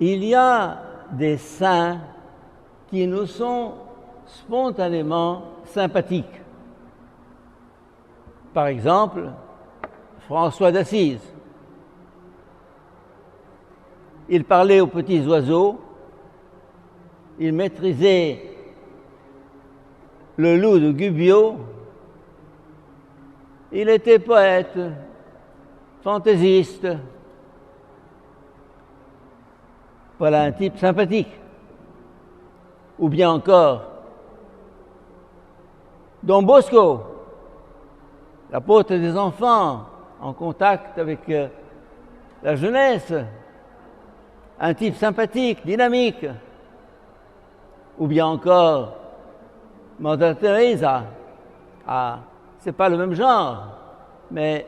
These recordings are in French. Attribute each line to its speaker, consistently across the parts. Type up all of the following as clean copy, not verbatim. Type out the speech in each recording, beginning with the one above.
Speaker 1: Il y a des saints qui nous sont spontanément sympathiques. Par exemple, François d'Assise. Il parlait aux petits oiseaux, il maîtrisait le loup de Gubbio, il était poète, fantaisiste. Voilà un type sympathique. Ou bien encore, Don Bosco, l'apôtre des enfants, en contact avec la jeunesse, un type sympathique, dynamique. Ou bien encore, Mother Teresa. Ah, c'est pas le même genre, mais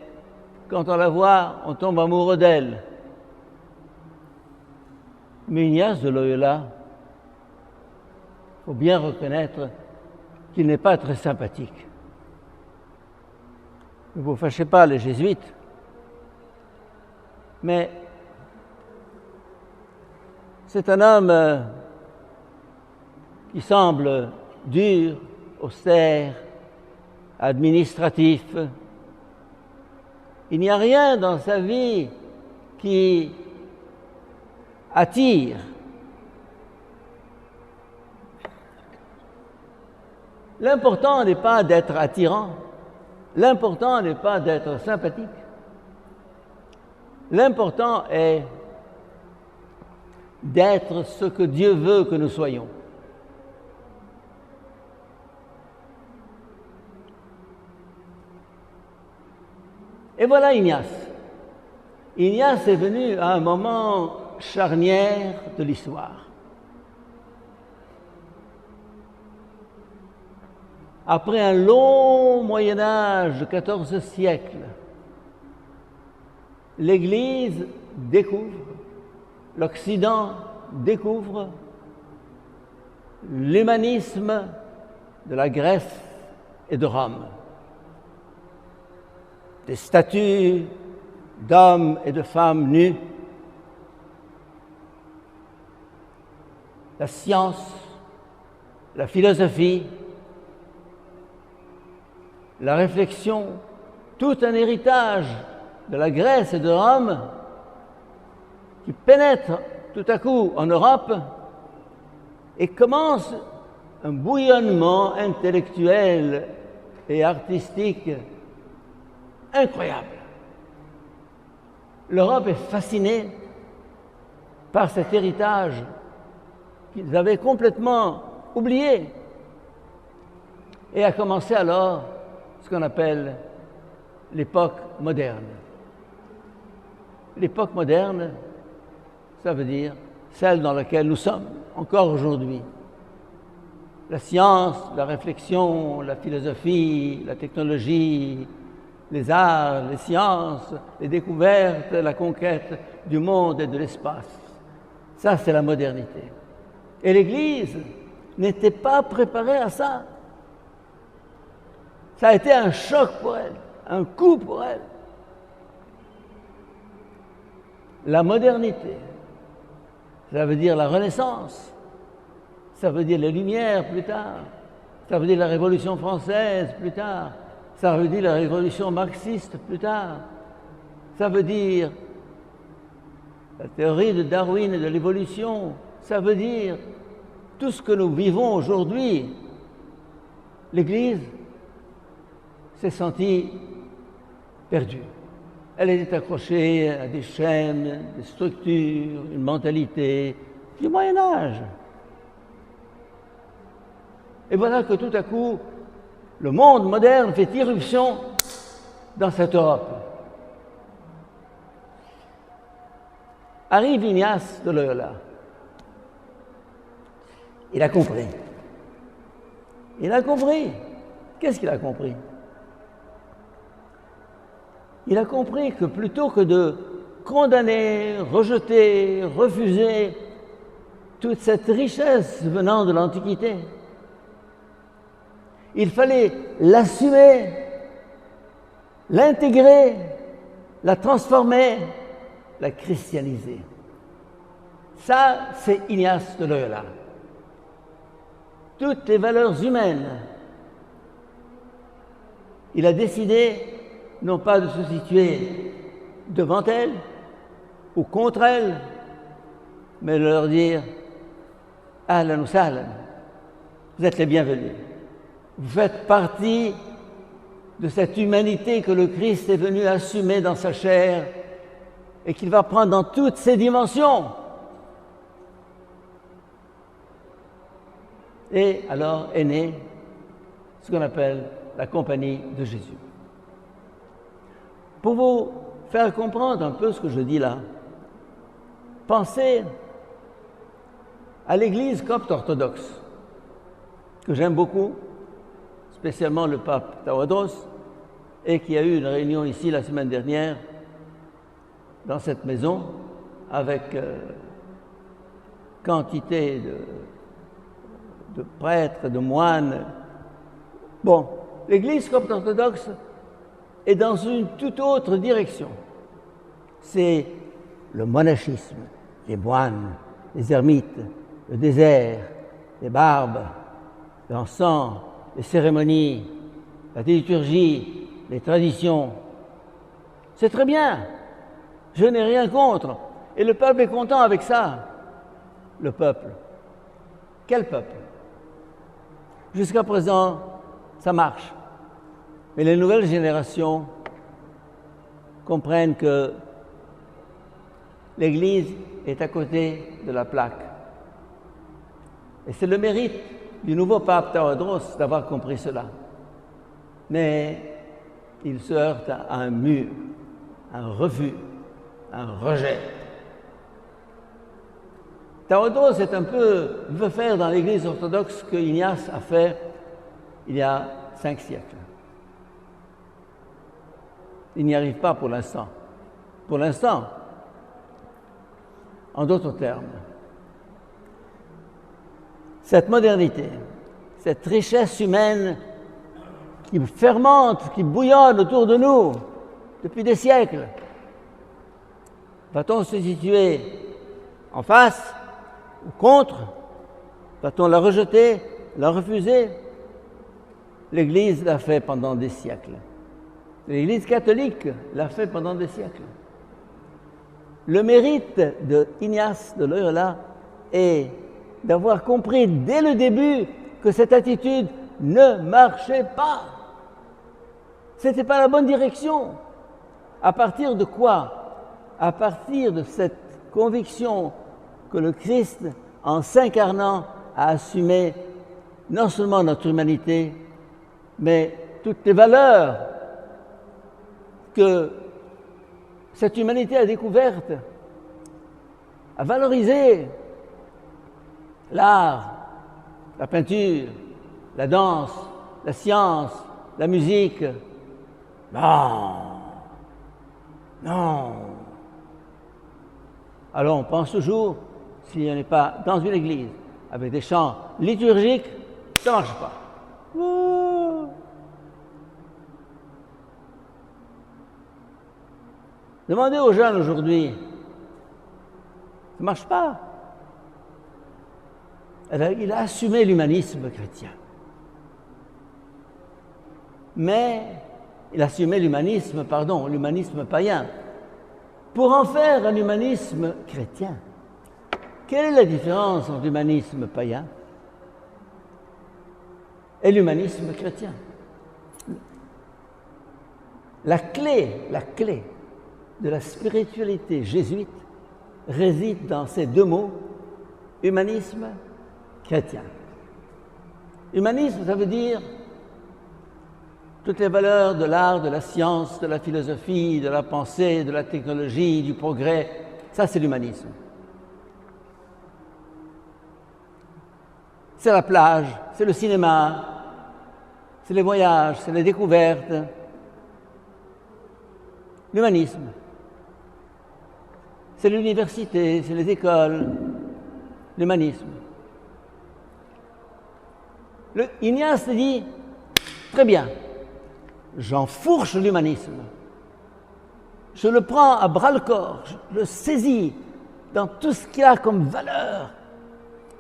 Speaker 1: quand on la voit, on tombe amoureux d'elle. Mais Ignace de Loyola, il faut bien reconnaître qu'il n'est pas très sympathique. Ne vous fâchez pas, les jésuites, mais c'est un homme qui semble dur, austère, administratif. Il n'y a rien dans sa vie qui attire. L'important n'est pas d'être attirant, l'important n'est pas d'être sympathique. L'important est d'être ce que Dieu veut que nous soyons. Et voilà Ignace. Ignace est venu à un moment charnière de l'histoire. Après un long Moyen-Âge de 14 siècles, l'Église découvre, l'Occident découvre l'humanisme de la Grèce et de Rome. Des statues d'hommes et de femmes nus, la science, la philosophie, la réflexion, tout un héritage de la Grèce et de Rome qui pénètre tout à coup en Europe et commence un bouillonnement intellectuel et artistique incroyable. L'Europe est fascinée par cet héritage qu'ils avaient complètement oublié. Et a commencé alors ce qu'on appelle l'époque moderne. L'époque moderne, ça veut dire celle dans laquelle nous sommes encore aujourd'hui. La science, la réflexion, la philosophie, la technologie, les arts, les sciences, les découvertes, la conquête du monde et de l'espace. Ça, c'est la modernité. Et l'Église n'était pas préparée à ça. Ça a été un choc pour elle, un coup pour elle. La modernité, ça veut dire la Renaissance, ça veut dire les Lumières plus tard, ça veut dire la Révolution française plus tard, ça veut dire la révolution marxiste plus tard. Ça veut dire la théorie de Darwin et de l'évolution. Ça veut dire tout ce que nous vivons aujourd'hui. L'Église s'est sentie perdue. Elle était accrochée à des chaînes, des structures, une mentalité du Moyen-Âge. Et voilà que tout à coup, le monde moderne fait irruption dans cette Europe. Arrive Ignace de Loyola. Il a compris. Il a compris. Qu'est-ce qu'il a compris? Il a compris que plutôt que de condamner, rejeter, refuser toute cette richesse venant de l'Antiquité, il fallait l'assumer, l'intégrer, la transformer, la christianiser. Ça, c'est Ignace de Loyola. Toutes les valeurs humaines, il a décidé non pas de se situer devant elles ou contre elles, mais de leur dire « Ahlan wa sahlan, vous êtes les bienvenus. Vous faites partie de cette humanité que le Christ est venu assumer dans sa chair et qu'il va prendre dans toutes ses dimensions. » Et alors est née ce qu'on appelle la Compagnie de Jésus. Pour vous faire comprendre un peu ce que je dis là, pensez à l'Église copte orthodoxe, que j'aime beaucoup, spécialement le pape Tawadros, et qui a eu une réunion ici la semaine dernière, dans cette maison, avec quantité de prêtres, de moines. Bon, l'Église copte orthodoxe est dans une toute autre direction. C'est le monachisme, les moines, les ermites, le désert, les barbes, l'encens, les cérémonies, la liturgie, les traditions. C'est très bien, je n'ai rien contre. Et le peuple est content avec ça. Le peuple. Quel peuple? Jusqu'à présent, ça marche. Mais les nouvelles générations comprennent que l'Église est à côté de la plaque. Et c'est le mérite du nouveau pape Tawadros d'avoir compris cela. Mais il se heurte à un mur, un refus, un rejet. Tawadros veut faire dans l'Église orthodoxe ce que Ignace a fait il y a 5 siècles. Il n'y arrive pas pour l'instant. Pour l'instant, en d'autres termes, cette modernité, cette richesse humaine qui fermente, qui bouillonne autour de nous depuis des siècles, va-t-on se situer en face ou contre? Va-t-on la rejeter, la refuser? L'Église l'a fait pendant des siècles. L'Église catholique l'a fait pendant des siècles. Le mérite de Ignace de Loyola est d'avoir compris dès le début que cette attitude ne marchait pas. Ce n'était pas la bonne direction. À partir de quoi? À partir de cette conviction que le Christ, en s'incarnant, a assumé non seulement notre humanité, mais toutes les valeurs que cette humanité a découvertes, a valorisé l'art, la peinture, la danse, la science, la musique. Non, non. Alors on pense toujours, si on n'est pas dans une église avec des chants liturgiques, ça ne marche pas. Demandez aux jeunes aujourd'hui, ça ne marche pas. Il a assumé l'humanisme chrétien. Mais il a assumé l'humanisme païen, pour en faire un humanisme chrétien. Quelle est la différence entre l'humanisme païen et l'humanisme chrétien? La clé de la spiritualité jésuite réside dans ces deux mots, humanisme, chrétien. Humanisme, ça veut dire toutes les valeurs de l'art, de la science, de la philosophie, de la pensée, de la technologie, du progrès. Ça, c'est l'humanisme. C'est la plage, c'est le cinéma, c'est les voyages, c'est les découvertes. L'humanisme, c'est l'université, c'est les écoles. L'humanisme. Ignace dit, très bien, j'enfourche l'humanisme. Je le prends à bras-le-corps, je le saisis, dans tout ce qu'il y a comme valeur.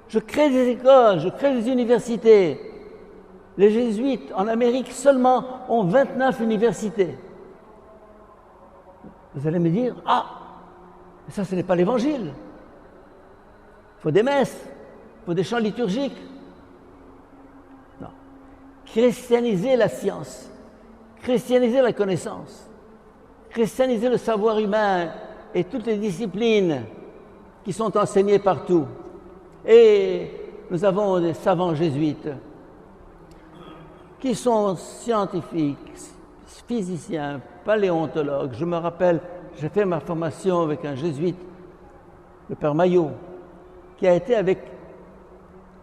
Speaker 1: Je crée des écoles, je crée des universités. Les jésuites en Amérique seulement ont 29 universités. Vous allez me dire, ah, ça ce n'est pas l'évangile. Il faut des messes, il faut des chants liturgiques. Non. Christianiser la science, christianiser la connaissance, christianiser le savoir humain et toutes les disciplines qui sont enseignées partout. Et nous avons des savants jésuites qui sont scientifiques, physiciens, paléontologues. Je me rappelle, j'ai fait ma formation avec un jésuite, le père Maillot, qui a été avec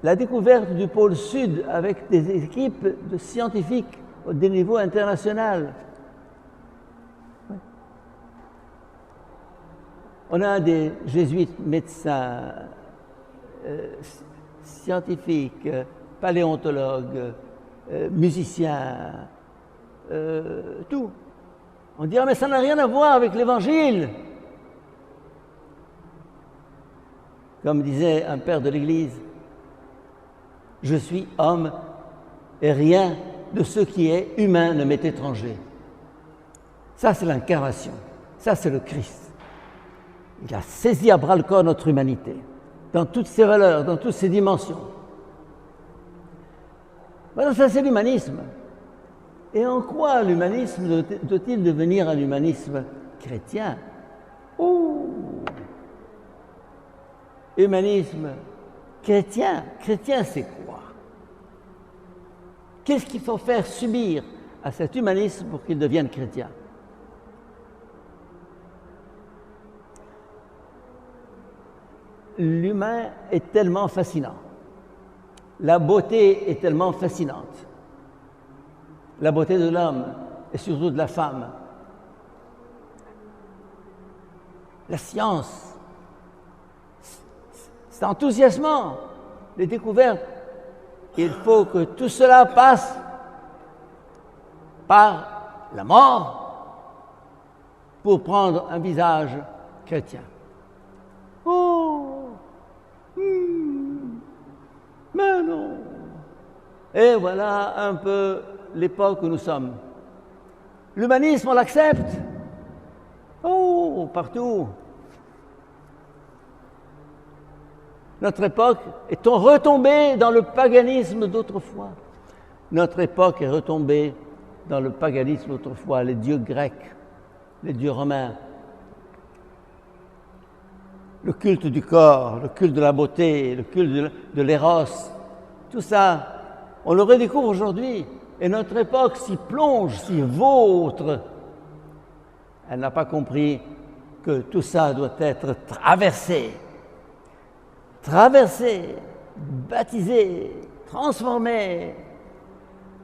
Speaker 1: la découverte du pôle Sud avec des équipes de scientifiques au niveau international. On a des jésuites médecins, scientifiques, paléontologues, musiciens, tout. On dit, ah, mais ça n'a rien à voir avec l'Évangile. Comme disait un père de l'Église, je suis homme et rien de ce qui est humain ne m'est étranger. Ça, c'est l'incarnation. Ça, c'est le Christ. Il a saisi à bras-le-corps notre humanité, dans toutes ses valeurs, dans toutes ses dimensions. Voilà, ça, c'est l'humanisme. Et en quoi l'humanisme doit-il devenir un humanisme chrétien? Oh! Humanisme chrétien. Chrétien, c'est quoi? Qu'est-ce qu'il faut faire subir à cet humanisme pour qu'il devienne chrétien? L'humain est tellement fascinant. La beauté est tellement fascinante. La beauté de l'homme et surtout de la femme. La science, c'est enthousiasmant, les découvertes. Il faut que tout cela passe par la mort pour prendre un visage chrétien. Oh, mais non. Et voilà un peu l'époque où nous sommes. L'humanisme, on l'accepte. Oh, partout. Notre époque est retombée dans le paganisme d'autrefois. Notre époque est retombée dans le paganisme d'autrefois, les dieux grecs, les dieux romains. Le culte du corps, le culte de la beauté, le culte de l'éros, tout ça, on le redécouvre aujourd'hui. Et notre époque s'y plonge, s'y vautre. Elle n'a pas compris que tout ça doit être traversé, baptisé, transformé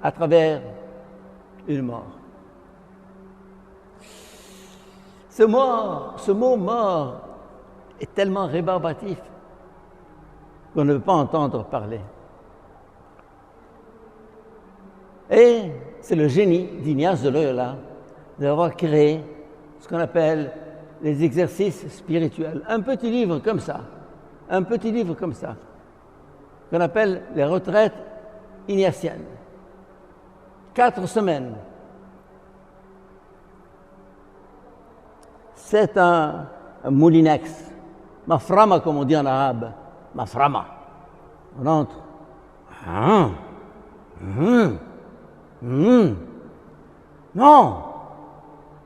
Speaker 1: à travers une mort. Ce mot mort est tellement rébarbatif qu'on ne veut pas entendre parler. Et c'est le génie d'Ignace de Loyola d'avoir créé ce qu'on appelle les exercices spirituels. Un petit livre comme ça, qu'on appelle les retraites ignatiennes. 4 semaines. C'est un moulinex, maframa comme on dit en arabe, maframa. On entre.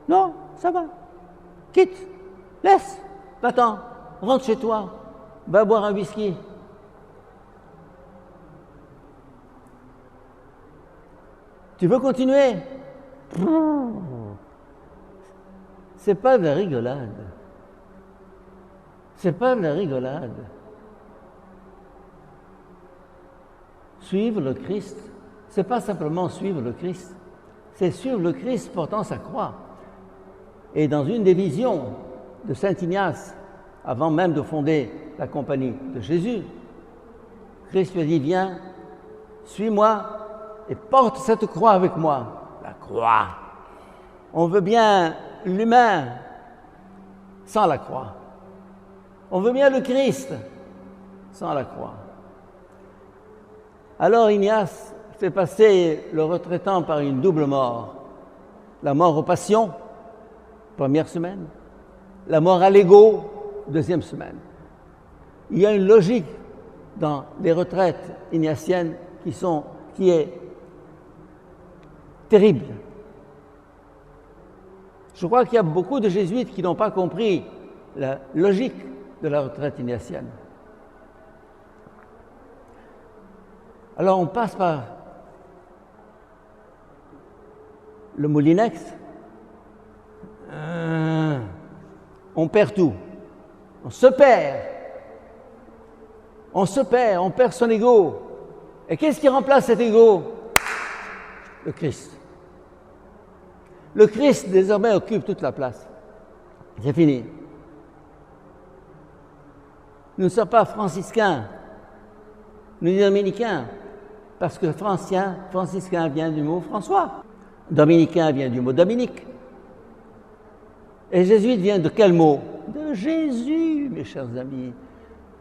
Speaker 1: Non, ça va. Quitte, laisse, va-t'en, rentre chez toi, va boire un whisky. Tu veux continuer? C'est pas de la rigolade. C'est pas de la rigolade. Suivre le Christ, c'est pas simplement suivre le Christ, c'est suivre le Christ portant sa croix. Et dans une des visions de saint Ignace, avant même de fonder la compagnie de Jésus, Christ lui a dit, viens, suis-moi et porte cette croix avec moi. La croix. On veut bien l'humain sans la croix. On veut bien le Christ sans la croix. Alors Ignace fait passer le retraitant par une double mort. La mort aux passions, première semaine. La mort à l'ego, deuxième semaine. Il y a une logique dans les retraites ignatiennes qui est terrible. Je crois qu'il y a beaucoup de jésuites qui n'ont pas compris la logique de la retraite ignatienne. Alors on passe par le Moulinex, on perd tout, on se perd, on perd son ego. Et qu'est-ce qui remplace cet ego? Le Christ. Le Christ désormais occupe toute la place. C'est fini. Nous ne sommes pas franciscains, nous sommes dominicains, parce que franciscain vient du mot François, dominicain vient du mot Dominique. Et jésuite vient de quel mot? De Jésus, mes chers amis.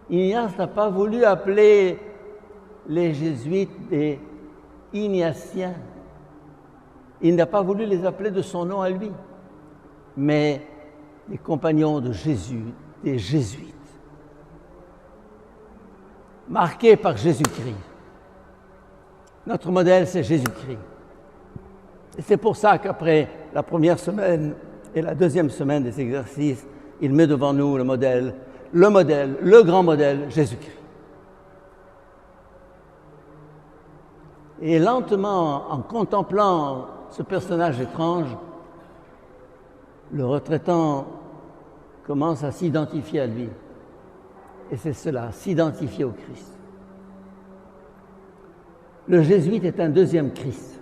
Speaker 1: Ignace n'a pas voulu appeler les jésuites des ignatiens. Il n'a pas voulu les appeler de son nom à lui, mais les compagnons de Jésus, des jésuites, marqués par Jésus-Christ. Notre modèle, c'est Jésus-Christ. Et c'est pour ça qu'après la première semaine et la deuxième semaine des exercices, il met devant nous le grand modèle, Jésus-Christ. Et lentement, en contemplant ce personnage étrange, le retraitant commence à s'identifier à lui. Et c'est cela, s'identifier au Christ. Le jésuite est un deuxième Christ.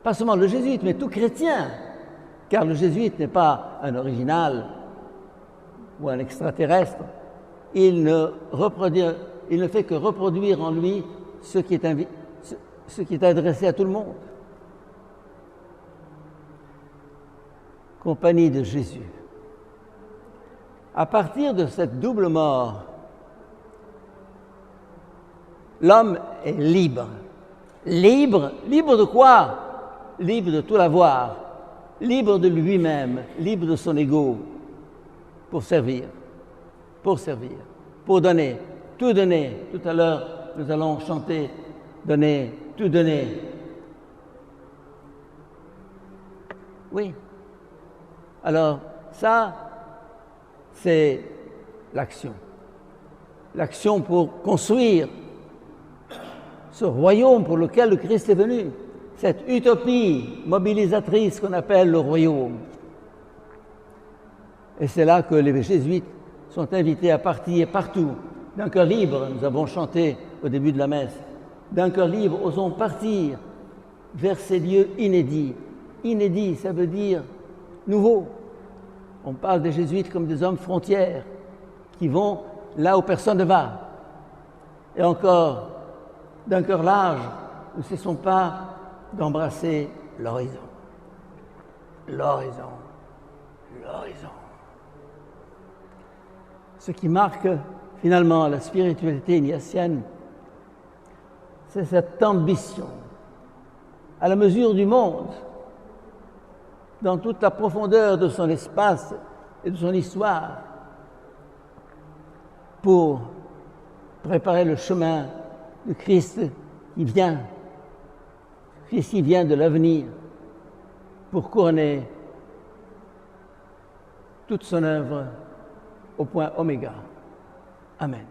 Speaker 1: Pas seulement le jésuite, mais tout chrétien. Car le jésuite n'est pas un original ou un extraterrestre. Il ne fait que reproduire en lui ce qui est adressé à tout le monde. Compagnie de Jésus. À partir de cette double mort, l'homme est libre. Libre de quoi? Libre de tout avoir, libre de lui-même, libre de son ego, pour servir, pour donner, tout donner. Tout à l'heure, nous allons chanter « Donner, tout donner ». Oui. Alors, ça, c'est l'action. L'action pour construire ce royaume pour lequel le Christ est venu, cette utopie mobilisatrice qu'on appelle le royaume. Et c'est là que les jésuites sont invités à partir partout. D'un cœur libre, nous avons chanté au début de la messe, d'un cœur libre, osons partir vers ces lieux inédits. Inédits, ça veut dire nouveau. On parle des jésuites comme des hommes frontières qui vont là où personne ne va. Et encore, d'un cœur large, nous ne cessons pas d'embrasser l'horizon. L'horizon. L'horizon. Ce qui marque finalement la spiritualité ignatienne, c'est cette ambition, à la mesure du monde, dans toute la profondeur de son espace et de son histoire, pour préparer le chemin du Christ qui vient, Christ qui vient de l'avenir, pour couronner toute son œuvre au point oméga. Amen.